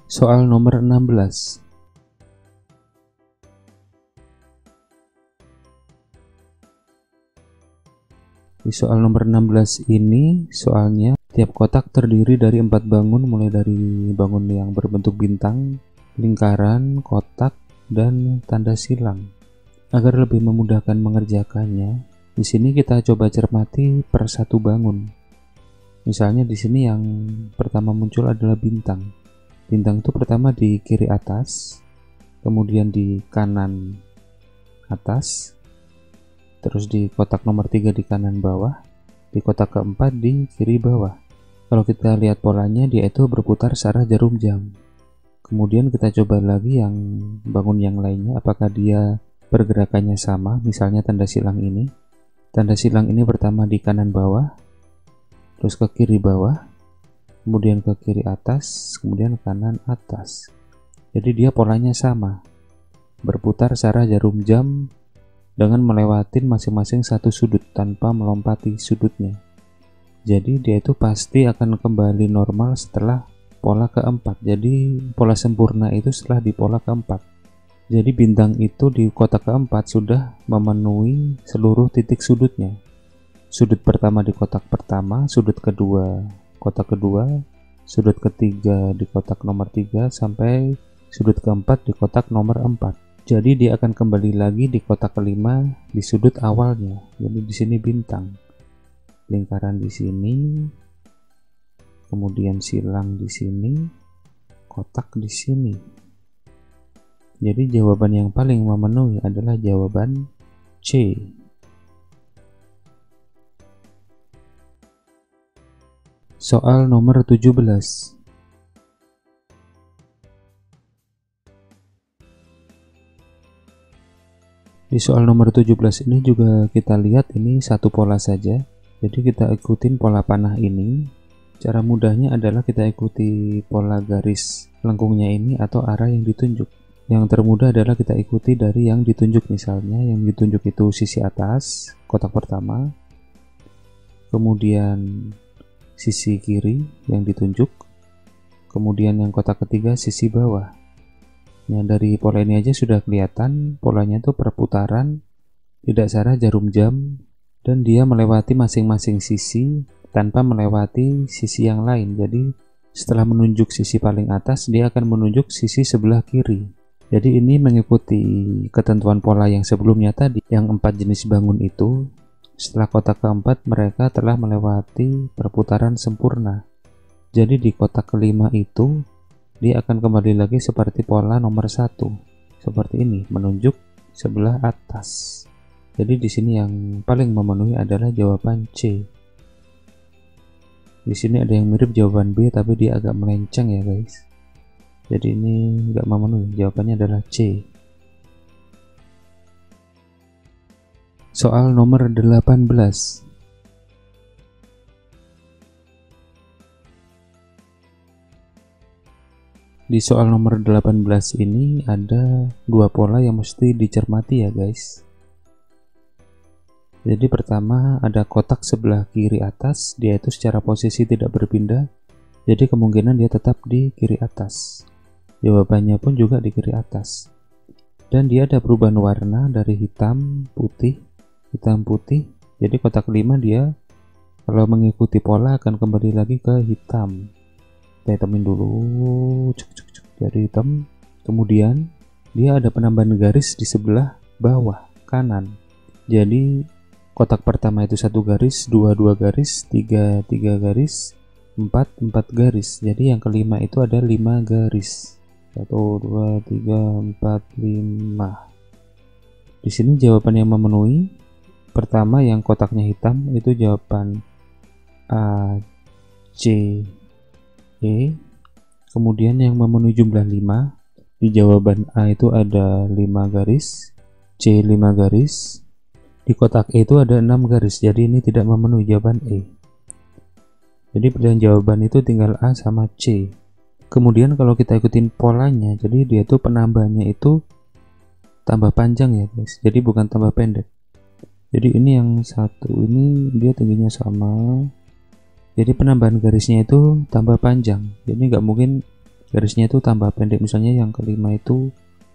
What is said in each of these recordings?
Soal nomor 16. Di soal nomor 16 ini, soalnya tiap kotak terdiri dari 4 bangun, mulai dari bangun yang berbentuk bintang, lingkaran, kotak, dan tanda silang. Agar lebih memudahkan mengerjakannya, di sini kita coba cermati per satu bangun. Misalnya di sini yang pertama muncul adalah bintang. Bintang itu pertama di kiri atas, kemudian di kanan atas, terus di kotak nomor 3 di kanan bawah, di kotak keempat di kiri bawah. Kalau kita lihat polanya, dia itu berputar searah jarum jam. Kemudian kita coba lagi yang bangun yang lainnya, apakah dia pergerakannya sama. Misalnya tanda silang ini. Tanda silang ini pertama di kanan bawah, terus ke kiri bawah, kemudian ke kiri atas, kemudian kanan atas. Jadi dia polanya sama, berputar searah jarum jam dengan melewatin masing-masing satu sudut tanpa melompati sudutnya. Jadi dia itu pasti akan kembali normal setelah pola keempat. Jadi pola sempurna itu setelah di pola keempat. Jadi bintang itu di kotak keempat sudah memenuhi seluruh titik sudutnya. Sudut pertama di kotak pertama, sudut kedua kotak kedua, sudut ketiga di kotak nomor 3, sampai sudut keempat di kotak nomor 4. Jadi dia akan kembali lagi di kotak kelima di sudut awalnya. Jadi di sini bintang, lingkaran di sini, kemudian silang di sini, kotak di sini. Jadi jawaban yang paling memenuhi adalah jawaban C. Soal nomor 17. Di soal nomor 17 ini juga kita lihat ini satu pola saja. Jadi kita ikutin pola panah ini. Cara mudahnya adalah kita ikuti pola garis lengkungnya ini atau arah yang ditunjuk. Yang termudah adalah kita ikuti dari yang ditunjuk. Misalnya yang ditunjuk itu sisi atas, kotak pertama, kemudian sisi kiri yang ditunjuk, kemudian yang kotak ketiga sisi bawah. Nah, dari pola ini aja sudah kelihatan polanya itu perputaran tidak searah jarum jam, dan dia melewati masing-masing sisi tanpa melewati sisi yang lain. Jadi setelah menunjuk sisi paling atas, dia akan menunjuk sisi sebelah kiri. Jadi ini mengikuti ketentuan pola yang sebelumnya tadi, yang 4 jenis bangun itu. Setelah kotak keempat, mereka telah melewati perputaran sempurna. Jadi di kotak kelima itu dia akan kembali lagi seperti pola nomor 1, seperti ini, menunjuk sebelah atas. Jadi di sini yang paling memenuhi adalah jawaban C. Di sini ada yang mirip jawaban B, tapi dia agak melenceng ya guys. Jadi ini nggak memenuhi, jawabannya adalah C. Soal nomor 18. Di soal nomor 18 ini ada dua pola yang mesti dicermati ya guys. Jadi pertama ada kotak sebelah kiri atas, dia itu secara posisi tidak berpindah. Jadi kemungkinan dia tetap di kiri atas. Jawabannya pun juga di kiri atas. Dan dia ada perubahan warna dari hitam, putih, hitam, putih. Jadi kotak kelima dia kalau mengikuti pola akan kembali lagi ke hitam. Kita hitamin dulu, dari hitam. Kemudian dia ada penambahan garis di sebelah bawah kanan. Jadi kotak pertama itu 1 garis, 2 garis, 3 garis, 4 garis. Jadi yang kelima itu ada 5 garis. 1, 2, 3, 4, 5. Di sini jawaban yang memenuhi pertama yang kotaknya hitam itu jawaban A, C, E. Kemudian yang memenuhi jumlah 5, di jawaban A itu ada 5 garis, C 5 garis, di kotak E itu ada 6 garis. Jadi ini tidak memenuhi jawaban E. Jadi pilihan jawaban itu tinggal A sama C. Kemudian kalau kita ikutin polanya, jadi dia itu penambahannya itu tambah panjang ya guys, jadi bukan tambah pendek. Jadi ini yang satu ini dia tingginya sama, jadi penambahan garisnya itu tambah panjang. Jadi nggak mungkin garisnya itu tambah pendek, misalnya yang kelima itu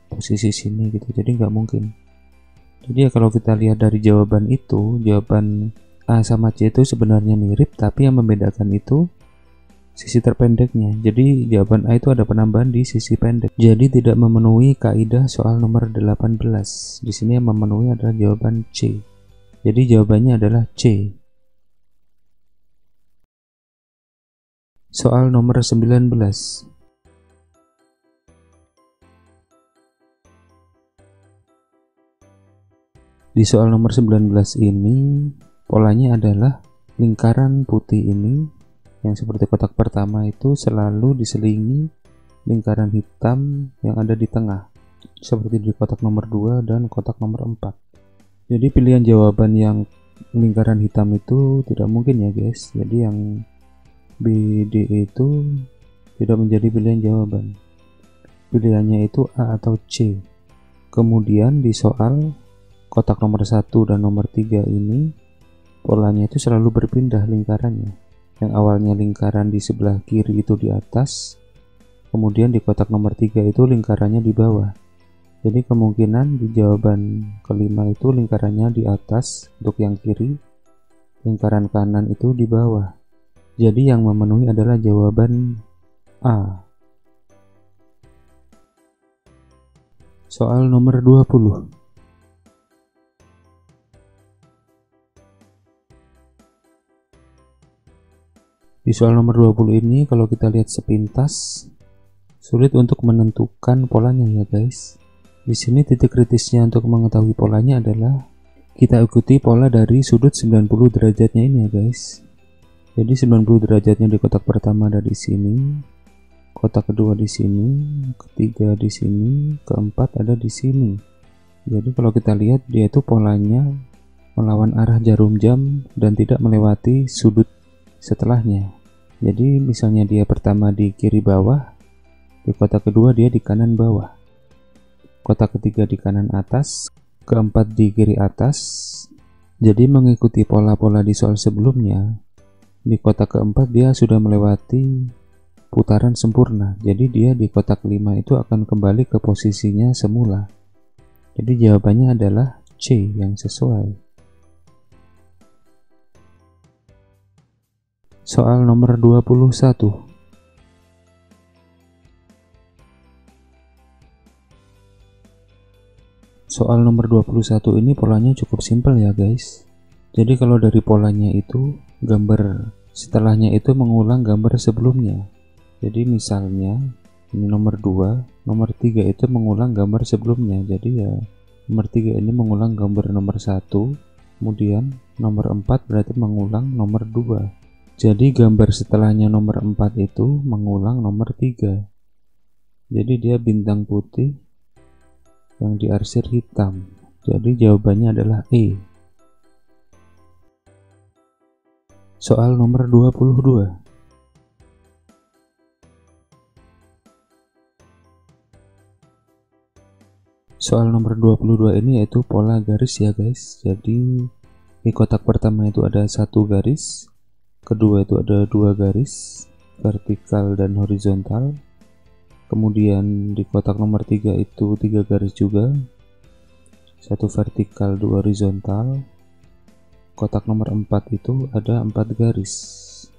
posisi sini gitu, jadi nggak mungkin. Jadi ya kalau kita lihat dari jawaban itu, jawaban A sama C itu sebenarnya mirip, tapi yang membedakan itu sisi terpendeknya. Jadi jawaban A itu ada penambahan di sisi pendek, jadi tidak memenuhi kaidah soal nomor 18. Di sini yang memenuhi adalah jawaban C, jadi jawabannya adalah C. Soal nomor 19. Di soal nomor 19 ini polanya adalah lingkaran putih ini yang seperti kotak pertama itu selalu diselingi lingkaran hitam yang ada di tengah, seperti di kotak nomor 2 dan kotak nomor 4. Jadi pilihan jawaban yang lingkaran hitam itu tidak mungkin ya guys. Jadi yang B, D itu tidak menjadi pilihan jawaban. Pilihannya itu A atau C. Kemudian di soal kotak nomor 1 dan nomor 3 ini polanya itu selalu berpindah lingkarannya. Yang awalnya lingkaran di sebelah kiri itu di atas, kemudian di kotak nomor 3 itu lingkarannya di bawah. Jadi kemungkinan di jawaban kelima itu lingkarannya di atas untuk yang kiri, lingkaran kanan itu di bawah. Jadi yang memenuhi adalah jawaban A. Soal nomor 20. Di soal nomor 20 ini kalau kita lihat sepintas sulit untuk menentukan polanya ya guys. Di sini titik kritisnya untuk mengetahui polanya adalah kita ikuti pola dari sudut 90 derajatnya ini ya guys. Jadi 90 derajatnya di kotak pertama ada di sini, kotak kedua di sini, ketiga di sini, keempat ada di sini. Jadi kalau kita lihat dia itu polanya melawan arah jarum jam dan tidak melewati sudut setelahnya. Jadi misalnya dia pertama di kiri bawah, di kotak kedua dia di kanan bawah, kotak ketiga di kanan atas, keempat di kiri atas. Jadi mengikuti pola-pola di soal sebelumnya, di kotak keempat dia sudah melewati putaran sempurna. Jadi dia di kotak 5 itu akan kembali ke posisinya semula. Jadi jawabannya adalah C yang sesuai. Soal nomor 21. Soal nomor 21 ini polanya cukup simpel ya guys. Jadi kalau dari polanya itu gambar setelahnya itu mengulang gambar sebelumnya. Jadi misalnya ini nomor 2, nomor 3 itu mengulang gambar sebelumnya. Jadi ya nomor 3 ini mengulang gambar nomor 1, kemudian nomor 4 berarti mengulang nomor 2. Jadi gambar setelahnya nomor 4 itu mengulang nomor 3. Jadi dia bintang putih yang diarsir hitam. Jadi jawabannya adalah E. Soal nomor 22. Soal nomor 22 ini yaitu pola garis ya guys. Jadi di kotak pertama itu ada 1 garis, kedua itu ada 2 garis vertikal dan horizontal, kemudian di kotak nomor 3 itu 3 garis juga, 1 vertikal 2 horizontal. Kotak nomor 4 itu ada 4 garis,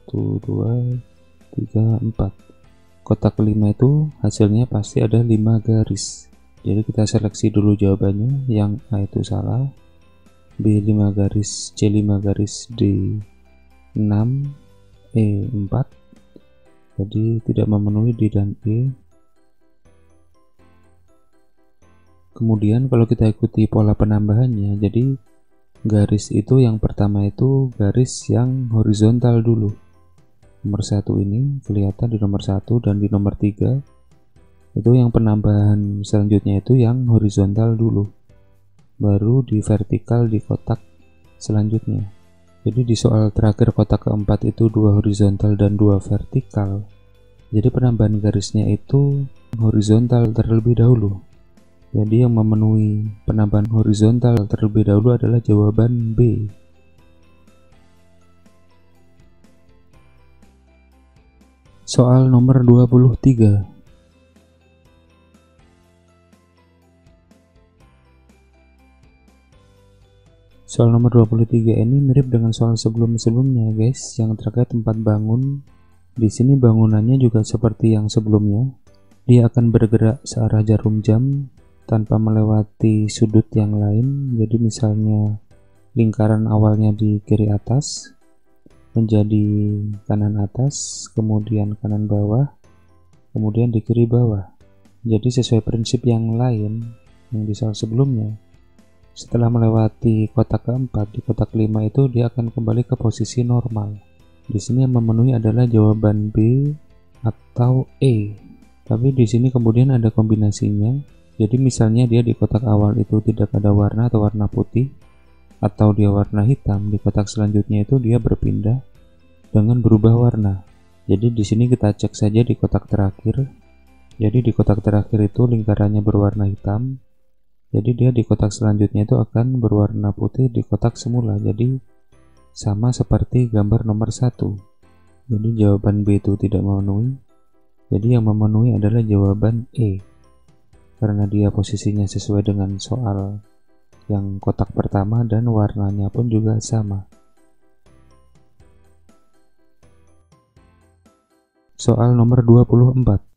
1, 2, 3, 4. Kotak kelima itu hasilnya pasti ada 5 garis. Jadi kita seleksi dulu jawabannya. Yang A itu salah, B 5 garis, C 5 garis, D 6, E 4. Jadi tidak memenuhi D dan E. Kemudian kalau kita ikuti pola penambahannya, jadi garis itu yang pertama itu garis yang horizontal dulu. Nomor 1 ini kelihatan di nomor 1 dan di nomor 3 itu yang penambahan selanjutnya itu yang horizontal dulu, baru di vertikal di kotak selanjutnya. Jadi di soal terakhir kotak keempat itu 2 horizontal dan 2 vertikal. Jadi penambahan garisnya itu horizontal terlebih dahulu. Jadi yang memenuhi penambahan horizontal terlebih dahulu adalah jawaban B. Soal nomor 23. Soal nomor 23 ini mirip dengan soal sebelum-sebelumnya guys, yang terkait tempat bangun. Di sini bangunannya juga seperti yang sebelumnya. Dia akan bergerak searah jarum jam tanpa melewati sudut yang lain. Jadi misalnya lingkaran awalnya di kiri atas menjadi kanan atas, kemudian kanan bawah, kemudian di kiri bawah. Jadi sesuai prinsip yang lain yang di soal sebelumnya. Setelah melewati kotak keempat, di kotak kelima itu dia akan kembali ke posisi normal. Di sini yang memenuhi adalah jawaban B atau E. Tapi di sini kemudian ada kombinasinya. Jadi misalnya dia di kotak awal itu tidak ada warna atau warna putih, atau dia warna hitam, di kotak selanjutnya itu dia berpindah dengan berubah warna. Jadi di sini kita cek saja di kotak terakhir. Jadi di kotak terakhir itu lingkarannya berwarna hitam. Jadi dia di kotak selanjutnya itu akan berwarna putih di kotak semula. Jadi sama seperti gambar nomor 1. Jadi jawaban B itu tidak memenuhi. Jadi yang memenuhi adalah jawaban E, karena dia posisinya sesuai dengan soal yang kotak pertama dan warnanya pun juga sama. Soal nomor 24.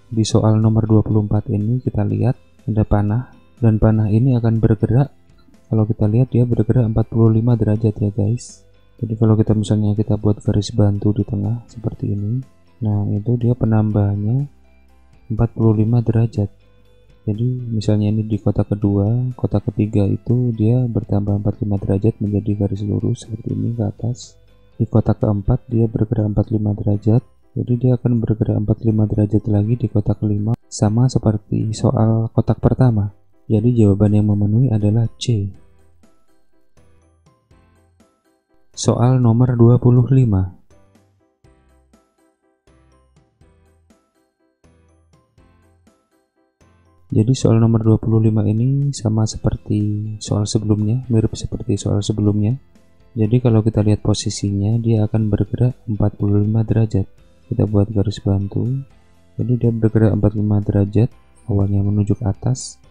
Di soal nomor 24 ini kita lihat ada panah, dan panah ini akan bergerak. Kalau kita lihat dia bergerak 45 derajat ya guys. Jadi kalau kita misalnya kita buat garis bantu di tengah seperti ini, nah itu dia penambahannya 45 derajat. Jadi misalnya ini di kotak kedua, kotak ketiga itu dia bertambah 45 derajat menjadi garis lurus seperti ini ke atas. Di kotak keempat dia bergerak 45 derajat. Jadi dia akan bergerak 45 derajat lagi di kotak kelima, sama seperti soal kotak pertama. Jadi jawaban yang memenuhi adalah C. Soal nomor 25. Jadi soal nomor 25 ini sama seperti soal sebelumnya, mirip seperti soal sebelumnya. Jadi kalau kita lihat posisinya, dia akan bergerak 45 derajat. Kita buat garis bantu. Jadi dia bergerak 45 derajat, awalnya menunjuk atas,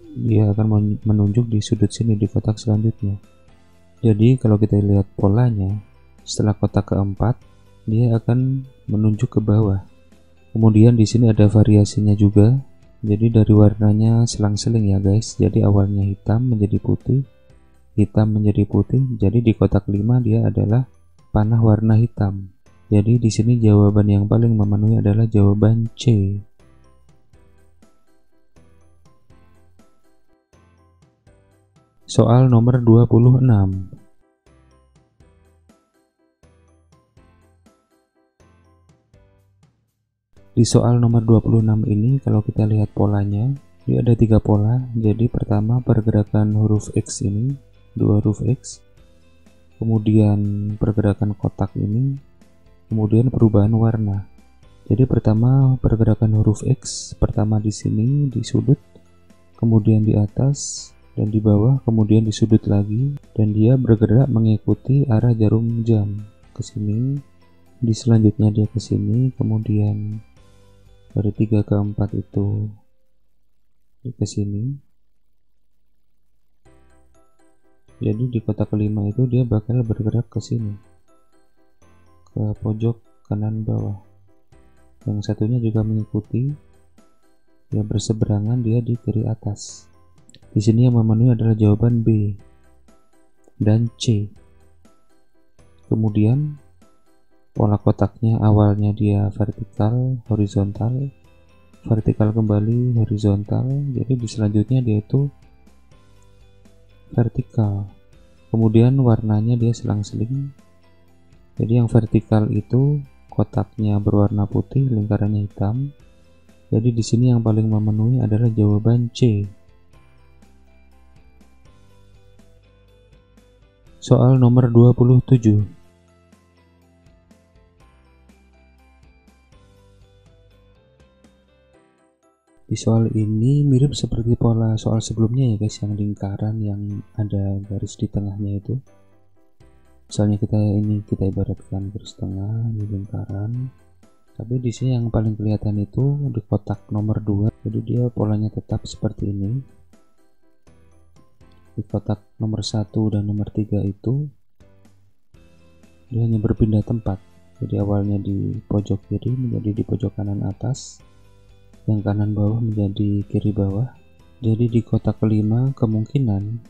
dia akan menunjuk di sudut sini di kotak selanjutnya. Jadi kalau kita lihat polanya, setelah kotak keempat dia akan menunjuk ke bawah. Kemudian di sini ada variasinya juga. Jadi dari warnanya selang-seling ya guys. Jadi awalnya hitam menjadi putih, hitam menjadi putih. Jadi di kotak 5 dia adalah panah warna hitam. Jadi di sini jawaban yang paling memenuhi adalah jawaban C. Soal nomor 26. Di soal nomor 26 ini kalau kita lihat polanya, dia ada 3 pola. Jadi pertama pergerakan huruf X ini, 2 huruf X. Kemudian pergerakan kotak ini, kemudian perubahan warna. Jadi pertama pergerakan huruf X, pertama di sini di sudut, kemudian di atas dan di bawah, kemudian di sudut lagi, dan dia bergerak mengikuti arah jarum jam ke sini. Di selanjutnya dia ke sini, kemudian dari 3 ke 4 itu ke sini. Jadi di kotak kelima itu dia bakal bergerak ke sini, ke pojok kanan bawah. Yang satunya juga mengikuti, dia berseberangan, dia di kiri atas. Di sini yang memenuhi adalah jawaban B dan C. Kemudian pola kotaknya awalnya dia vertikal, horizontal, vertikal kembali, horizontal. Jadi di selanjutnya dia itu vertikal. Kemudian warnanya dia selang-seling. Jadi yang vertikal itu kotaknya berwarna putih, lingkarannya hitam. Jadi di sini yang paling memenuhi adalah jawaban C. Soal nomor 27. Di soal ini mirip seperti pola soal sebelumnya ya guys, yang lingkaran yang ada garis di tengahnya itu. Misalnya kita ibaratkan garis tengah di lingkaran, Tapi di sini yang paling kelihatan itu di kotak nomor 2, jadi dia polanya tetap seperti ini. Di kotak nomor 1 dan nomor 3 itu dia hanya berpindah tempat. Jadi awalnya di pojok kiri menjadi di pojok kanan atas, yang kanan bawah menjadi kiri bawah. Jadi di kotak kelima kemungkinan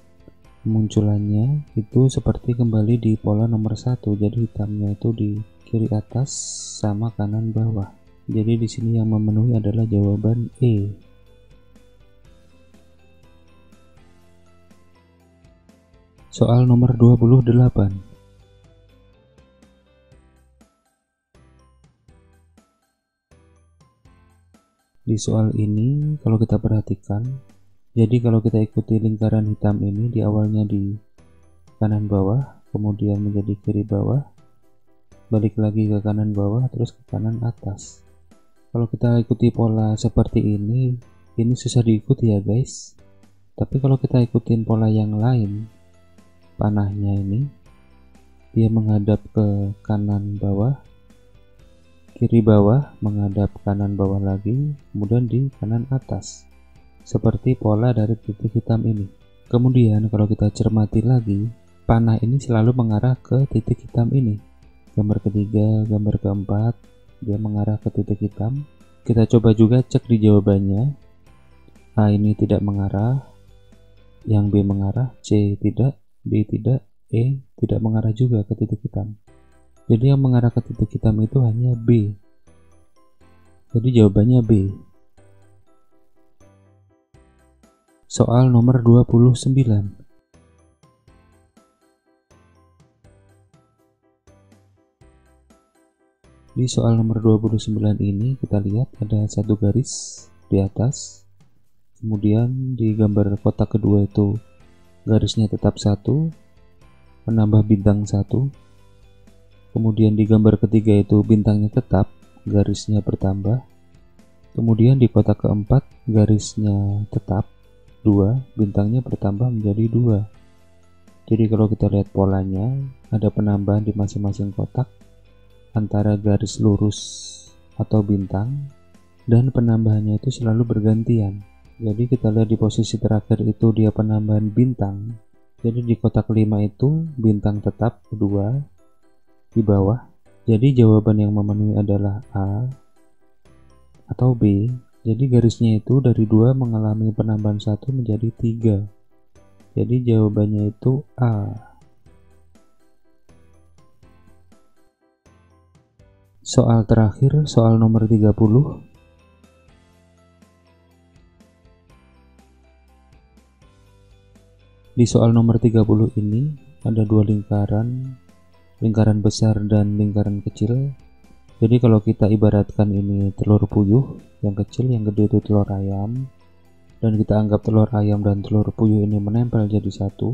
munculannya itu seperti kembali di pola nomor 1. Jadi hitamnya itu di kiri atas sama kanan bawah. Jadi di sini yang memenuhi adalah jawaban E. Soal nomor 28. Di soal ini kalau kita perhatikan, jadi kalau kita ikuti lingkaran hitam ini di awalnya di kanan bawah, kemudian menjadi kiri bawah, balik lagi ke kanan bawah, terus ke kanan atas. Kalau kita ikuti pola seperti ini susah diikuti ya guys. Tapi kalau kita ikutin pola yang lain, panahnya ini dia menghadap ke kanan bawah, kiri bawah, menghadap kanan bawah lagi, kemudian di kanan atas, seperti pola dari titik hitam ini. Kemudian kalau kita cermati lagi, panah ini selalu mengarah ke titik hitam ini. Gambar ketiga, gambar keempat, dia mengarah ke titik hitam. Kita coba juga cek di jawabannya. A ini tidak mengarah, yang B mengarah, C tidak, D tidak, E tidak mengarah juga ke titik hitam. Jadi yang mengarah ke titik hitam itu hanya B. Jadi jawabannya B. Soal nomor 29. Di soal nomor 29 ini kita lihat ada satu garis di atas. Kemudian di gambar kotak kedua itu garisnya tetap 1, menambah bintang 1. Kemudian di gambar ketiga itu bintangnya tetap, garisnya bertambah. Kemudian di kotak keempat garisnya tetap 2, bintangnya bertambah menjadi 2. Jadi kalau kita lihat polanya, ada penambahan di masing-masing kotak antara garis lurus atau bintang, dan penambahannya itu selalu bergantian. Jadi kita lihat di posisi terakhir itu dia penambahan bintang. Jadi di kotak 5 itu bintang tetap 2 di bawah. Jadi jawaban yang memenuhi adalah A atau B. Jadi garisnya itu dari 2 mengalami penambahan 1 menjadi 3. Jadi jawabannya itu A. Soal terakhir, soal nomor 30. Di soal nomor 30 ini ada dua lingkaran besar dan lingkaran kecil. Jadi kalau kita ibaratkan ini telur puyuh, yang kecil, yang gede itu telur ayam, dan kita anggap telur ayam dan telur puyuh ini menempel jadi satu.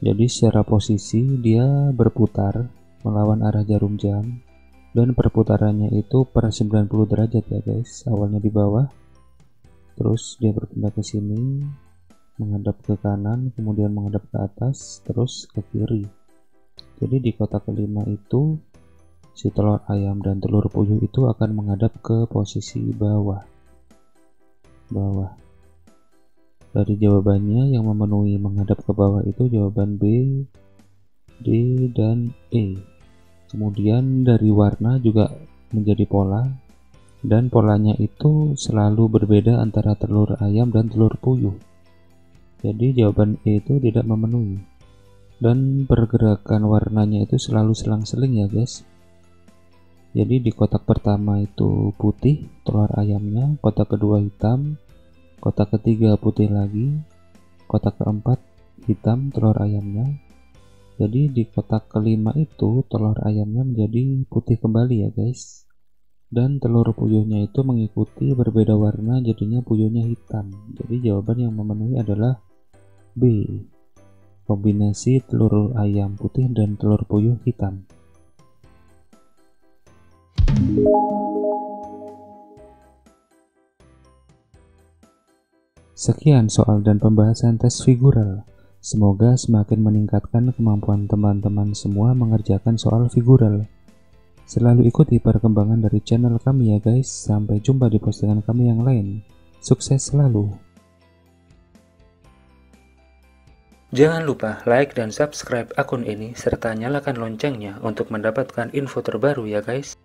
Jadi secara posisi dia berputar melawan arah jarum jam, dan perputarannya itu per 90 derajat ya guys. Awalnya di bawah, terus dia berpindah ke sini, menghadap ke kanan, kemudian menghadap ke atas, terus ke kiri. Jadi di kotak kelima itu si telur ayam dan telur puyuh itu akan menghadap ke posisi bawah. Dari jawabannya yang memenuhi menghadap ke bawah itu jawaban B, D, dan E. Kemudian dari warna juga menjadi pola, dan polanya itu selalu berbeda antara telur ayam dan telur puyuh. Jadi jawaban E itu tidak memenuhi. Dan pergerakan warnanya itu selalu selang-seling ya guys. Jadi di kotak pertama itu putih telur ayamnya, kotak kedua hitam, kotak ketiga putih lagi, kotak keempat hitam telur ayamnya. Jadi di kotak kelima itu telur ayamnya menjadi putih kembali ya guys. Dan telur puyuhnya itu mengikuti berbeda warna, jadinya puyuhnya hitam. Jadi jawaban yang memenuhi adalah B. Kombinasi telur ayam putih dan telur puyuh hitam. Sekian soal dan pembahasan tes figural. Semoga semakin meningkatkan kemampuan teman-teman semua mengerjakan soal figural. Selalu ikuti perkembangan dari channel kami ya guys. Sampai jumpa di postingan kami yang lain. Sukses selalu. Jangan lupa like dan subscribe akun ini serta nyalakan loncengnya untuk mendapatkan info terbaru ya guys.